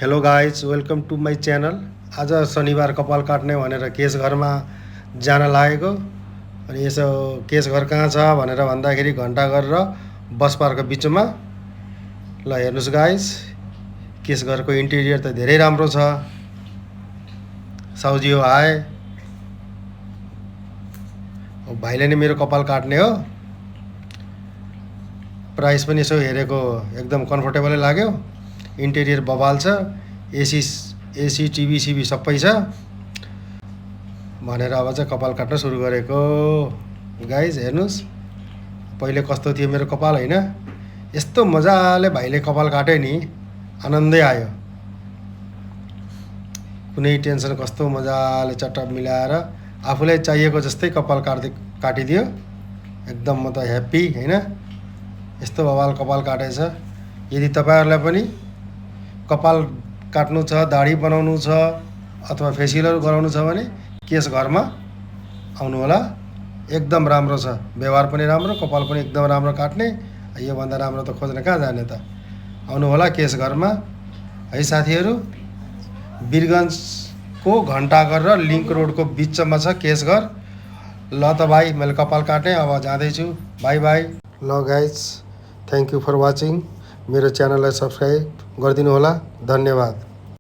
Hello guys, welcome to my channel. आज शनिबार कपाल काट्ने भनेर केश घरमा जान लागेको। अनि यसो केश घर कहाँ छ भनेर भन्दाखेरि घन्टाघर र बस पार्कको बिचमा। ल हेर्नुहोस् गाइज, केश घरको इन्टेरियर त धेरै राम्रो छ। साउजी हो आए, भाइले नै मेरो कपाल काट्ने हो। प्राइस पनि यसो हेरेको एकदम कम्फर्टेबलै लाग्यो। इन्टेरियर बबाल छ, एसी टिभी सिभी सबै छ भनेर अब चाहिँ कपाल काट्न सुरु गरेको। गाइज हेर्नुहोस्, पहिले कस्तो थियो मेरो कपाल होइन। यस्तो मजाले भाइले कपाल काट्यो नि, आनन्दै आयो। कुनै टेन्सन, कस्तो मजाले चट्ट मिलाएर आफूलाई चाहिएको जस्तै कपाल काटिदियो। एकदम म त ह्याप्पी होइन। यस्तो बवाल कपाल काटेछ। यदि तपाईँहरूलाई पनि कपाल काट्नु छ, दाढी बनाउनु छ अथवा फेसियलहरू गराउनु छ भने केश घरमा आउनु होला। एकदम राम्रो छ, व्यवहार पनि राम्रो, कपाल पनि एकदम राम्रो काट्ने। योभन्दा राम्रो त खोज्न कहाँ जाने त। आउनु होला केश घरमा है साथीहरू। वीरगन्जको घन्टाघर र लिङ्क रोडको बिचमा छ केश घर। ल त भाइ, मैले कपाल काटेँ, अब जाँदैछु। Bye bye. ल guys, thank you for watching. मेरो च्यानललाई सब्सक्राइब गरिदिनु होला। धन्यवाद।